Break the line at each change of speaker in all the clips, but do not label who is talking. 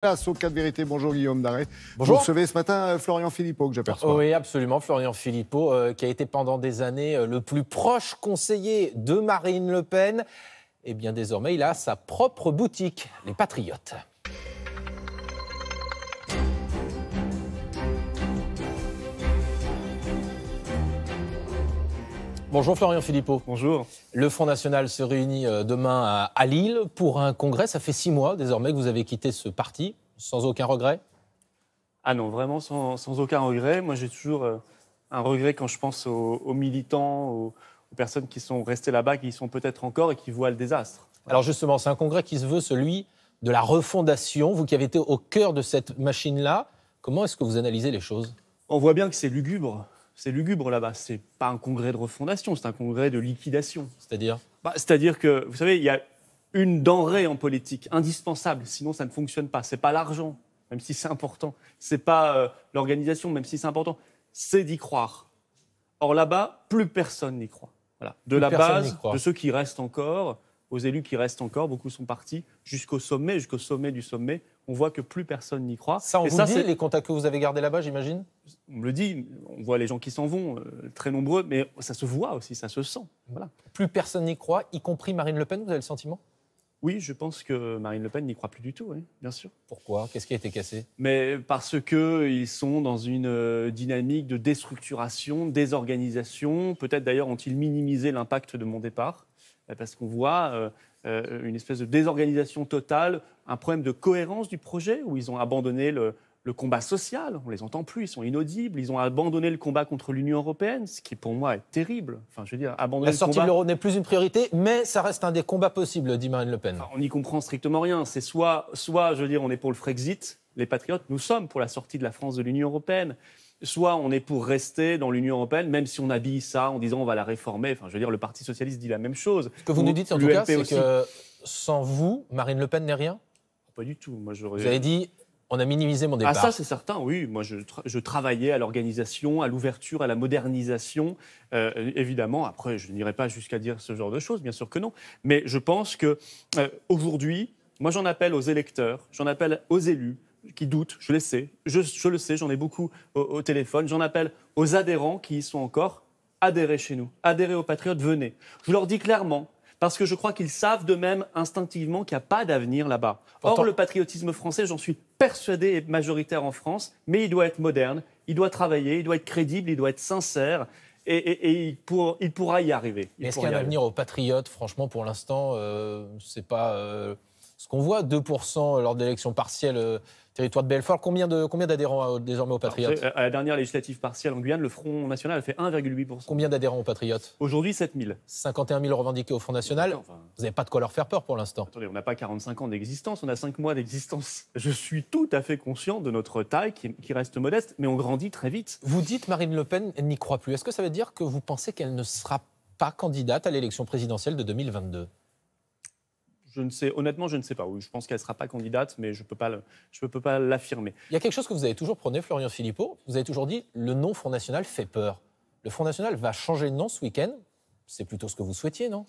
Au cas de vérité, bonjour Guillaume Daré.
Bonjour.
Vous recevez ce matin Florian Philippot que j'aperçois.
Oui, absolument, Florian Philippot, qui a été pendant des années le plus proche conseiller de Marine Le Pen. Et bien désormais, il a sa propre boutique, Les Patriotes. Bonjour Florian Philippot.
Bonjour.
Le Front National se réunit demain à Lille pour un congrès. Ça fait 6 mois désormais que vous avez quitté ce parti, sans aucun regret?
Ah non, vraiment sans aucun regret. Moi, j'ai toujours un regret quand je pense aux militants, aux personnes qui sont restées là-bas, qui y sont peut-être encore et qui voient le désastre. Voilà.
Alors justement, c'est un congrès qui se veut celui de la refondation. Vous qui avez été au cœur de cette machine-là, comment est-ce que vous analysez les choses?
On voit bien que c'est lugubre. C'est lugubre là-bas. C'est pas un congrès de refondation, c'est un congrès de liquidation.
C'est-à-dire?
C'est-à-dire que, vous savez, il y a une denrée en politique indispensable, sinon ça ne fonctionne pas. C'est pas l'argent, même si c'est important. C'est pas l'organisation, même si c'est important. C'est d'y croire. Or là-bas, plus personne n'y croit. Voilà. De la base, de ceux qui restent encore, aux élus qui restent encore, beaucoup sont partis, jusqu'au sommet du sommet, on voit que plus personne n'y croit.
Ça, on vous dit, les contacts que vous avez gardés là-bas, j'imagine?
On me le dit, on voit les gens qui s'en vont, très nombreux, mais ça se voit aussi, ça se sent. Voilà.
Plus personne n'y croit, y compris Marine Le Pen, vous avez le sentiment?
Oui, je pense que Marine Le Pen n'y croit plus du tout, oui, bien sûr.
Pourquoi? Qu'est-ce qui a été cassé?
Mais parce qu'ils sont dans une dynamique de déstructuration, désorganisation. Peut-être d'ailleurs ont-ils minimisé l'impact de mon départ, parce qu'on voit une espèce de désorganisation totale, un problème de cohérence du projet, où ils ont abandonné le combat social, on les entend plus, ils sont inaudibles, ils ont abandonné le combat contre l'Union européenne, ce qui pour moi est terrible. Enfin, je veux dire, abandonner
la sortie de l'euro n'est plus une priorité, mais ça reste un des combats possibles, dit Marine Le Pen.
Enfin, on n'y comprend strictement rien. C'est soit, je veux dire, on est pour le Frexit, les Patriotes, nous sommes pour la sortie de la France de l'Union européenne. Soit on est pour rester dans l'Union européenne, même si on habille ça en disant on va la réformer. Enfin, je veux dire, le Parti socialiste dit la même chose.
Ce que vous nous dites en tout cas, c'est que sans vous, Marine Le Pen n'est rien?
Pas du tout. Moi,
vous avez dit, on a minimisé mon départ.
Ah ça, c'est certain, oui. Moi, je travaillais à l'organisation, à l'ouverture, à la modernisation. Évidemment, après, je n'irai pas jusqu'à dire ce genre de choses, bien sûr que non. Mais je pense qu'aujourd'hui, moi, j'en appelle aux électeurs, j'en appelle aux élus, qui doutent, je le sais, je le sais, j'en ai beaucoup au téléphone. J'en appelle aux adhérents qui y sont encore, adhérez chez nous, adhérez aux Patriotes, venez. Je leur dis clairement, parce que je crois qu'ils savent d'eux-mêmes instinctivement qu'il n'y a pas d'avenir là-bas. Or, le patriotisme français, j'en suis persuadé, est majoritaire en France, mais il doit être moderne, il doit travailler, il doit être crédible, il doit être sincère. Et il pourra y arriver.
Est-ce qu'il y a un avenir aux Patriotes? Franchement, pour l'instant, c'est pas ce qu'on voit. 2% lors de l'élection partielle territoire de Belfort. Combien d'adhérents désormais aux Patriotes?
À la dernière législative partielle en Guyane, le Front National a fait 1,8%.
Combien d'adhérents aux Patriotes?
Aujourd'hui, 7 000.
51 000 revendiqués au Front National. Vous n'avez pas de quoi leur faire peur pour l'instant.
Attendez, on n'a pas 45 ans d'existence, on a 5 mois d'existence. Je suis tout à fait conscient de notre taille qui reste modeste, mais on grandit très vite.
Vous dites Marine Le Pen, elle n'y croit plus. Est-ce que ça veut dire que vous pensez qu'elle ne sera pas candidate à l'élection présidentielle de 2022?
Je ne sais, honnêtement, je ne sais pas. Oui, je pense qu'elle ne sera pas candidate, mais je ne peux pas l'affirmer.
Il y a quelque chose que vous avez toujours prôné, Florian Philippot. Vous avez toujours dit le nom Front National fait peur. Le Front National va changer de nom ce week-end. C'est plutôt ce que vous souhaitiez, non?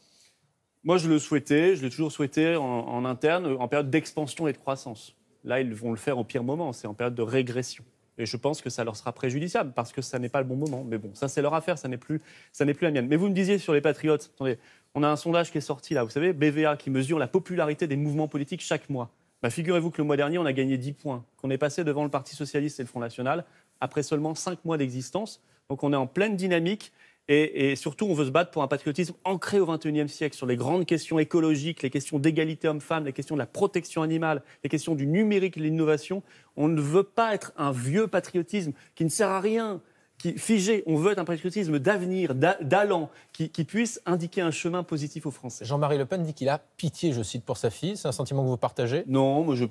Moi, je le souhaitais. Je l'ai toujours souhaité en interne, en période d'expansion et de croissance. Là, ils vont le faire au pire moment. C'est en période de régression. Et je pense que ça leur sera préjudiciable parce que ça n'est pas le bon moment. Mais bon, ça, c'est leur affaire. Ça n'est plus la mienne. Mais vous me disiez sur les Patriotes, attendez, on a un sondage qui est sorti là, vous savez, BVA, qui mesure la popularité des mouvements politiques chaque mois. Figurez-vous que le mois dernier, on a gagné 10 points, qu'on est passé devant le Parti socialiste et le Front National après seulement 5 mois d'existence. Donc on est en pleine dynamique et surtout, on veut se battre pour un patriotisme ancré au XXIe siècle sur les grandes questions écologiques, les questions d'égalité homme-femme, les questions de la protection animale, les questions du numérique et de l'innovation. On ne veut pas être un vieux patriotisme qui ne sert à rien, qui figé. On veut être un patriotisme d'avenir, d'allant, qui puisse indiquer un chemin positif aux Français.
Jean-Marie Le Pen dit qu'il a pitié, je cite, pour sa fille. C'est un sentiment que vous partagez?
Non, moi je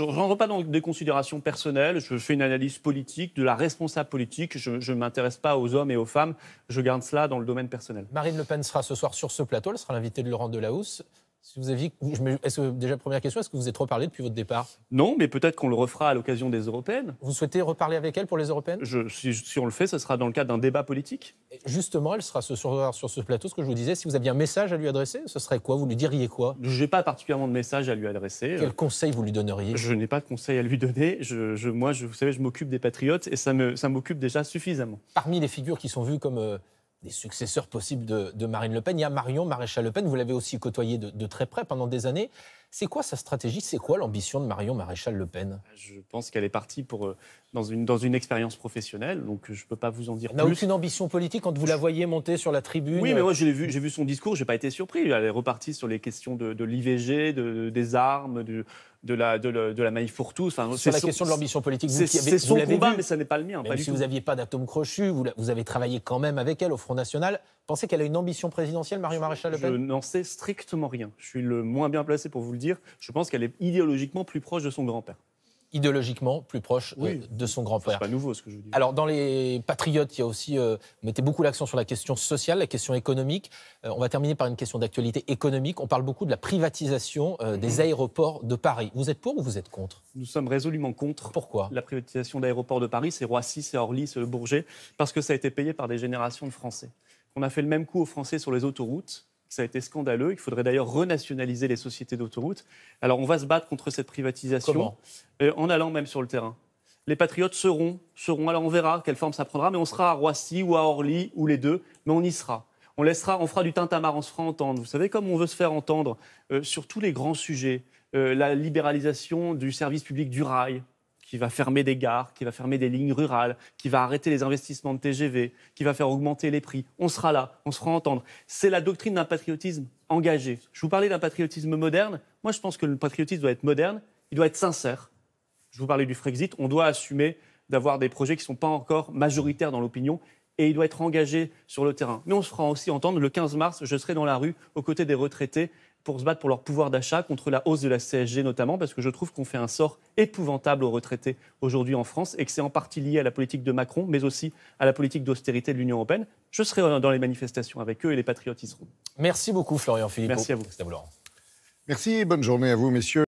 n'entre pas dans des considérations personnelles. Je fais une analyse politique, de la responsable politique. Je ne m'intéresse pas aux hommes et aux femmes. Je garde cela dans le domaine personnel.
Marine Le Pen sera ce soir sur ce plateau. Elle sera l'invitée de Laurent Delahousse. Si vous aviez, déjà, première question, est-ce que vous êtes reparlé depuis votre départ?
Non, mais peut-être qu'on le refera à l'occasion des européennes.
Vous souhaitez reparler avec elle pour les européennes?
Si on le fait, ce sera dans le cadre d'un débat politique.
Justement, elle sera ce soir sur ce plateau, ce que je vous disais. Si vous aviez un message à lui adresser, ce serait quoi? Vous lui diriez quoi?
Je n'ai pas particulièrement de message à lui adresser.
Quel conseil vous lui donneriez?
Je n'ai pas de conseil à lui donner. Moi, vous savez, je m'occupe des patriotes et ça m'occupe déjà suffisamment.
Parmi les figures qui sont vues comme des successeurs possibles de Marine Le Pen, il y a Marion Maréchal Le Pen. Vous l'avez aussi côtoyée de très près pendant des années. C'est quoi sa stratégie? C'est quoi l'ambition de Marion Maréchal Le Pen?
Je pense qu'elle est partie dans une expérience professionnelle, donc je ne peux pas vous en dire plus.
Elle n'a aucune ambition politique quand vous la voyez monter sur la tribune?
Oui, mais moi j'ai vu son discours, je n'ai pas été surpris. Elle est repartie sur les questions de l'IVG, des armes, de la manif pour tous. Enfin,
sur la question de l'ambition politique,
c'est son combat, mais ça n'est pas le mien.
Même si vous n'aviez pas d'atome crochu, vous avez travaillé quand même avec elle au Front National. Pensez qu'elle a une ambition présidentielle, Marion Maréchal Le Pen?
Je n'en sais strictement rien. Je suis le moins bien placé pour vous le dire. Je pense qu'elle est idéologiquement plus proche de son grand-père.
Idéologiquement plus proche de son grand-père.
C'est pas nouveau ce que je vous dis.
Alors dans les patriotes, il y a aussi, vous mettez beaucoup l'accent sur la question sociale, la question économique. On va terminer par une question d'actualité économique. On parle beaucoup de la privatisation des aéroports de Paris. Vous êtes pour ou vous êtes contre?
Nous sommes résolument contre.
Pourquoi?
La privatisation d'aéroports de Paris, c'est Roissy, c'est Orly, c'est le Bourget, parce que ça a été payé par des générations de Français. On a fait le même coup aux Français sur les autoroutes. Ça a été scandaleux. Il faudrait d'ailleurs renationaliser les sociétés d'autoroutes. Alors, on va se battre contre cette privatisation.
Comment?
En allant même sur le terrain. Les patriotes seront. Alors, on verra quelle forme ça prendra, mais on sera à Roissy ou à Orly, ou les deux, mais on y sera. On fera du tintamarre, on se fera entendre. Vous savez, comme on veut se faire entendre sur tous les grands sujets, la libéralisation du service public du rail, qui va fermer des gares, qui va fermer des lignes rurales, qui va arrêter les investissements de TGV, qui va faire augmenter les prix. On sera là, on se fera entendre. C'est la doctrine d'un patriotisme engagé. Je vous parlais d'un patriotisme moderne. Moi, je pense que le patriotisme doit être moderne, il doit être sincère. Je vous parlais du Frexit. On doit assumer d'avoir des projets qui ne sont pas encore majoritaires dans l'opinion et il doit être engagé sur le terrain. Mais on se fera aussi entendre. Le 15 mars, je serai dans la rue aux côtés des retraités pour se battre pour leur pouvoir d'achat, contre la hausse de la CSG notamment, parce que je trouve qu'on fait un sort épouvantable aux retraités aujourd'hui en France et que c'est en partie lié à la politique de Macron, mais aussi à la politique d'austérité de l'Union européenne. Je serai dans les manifestations avec eux et les patriotes y seront.
Merci beaucoup Florian Philippot.
Merci à vous.
Merci et bonne journée à vous, messieurs.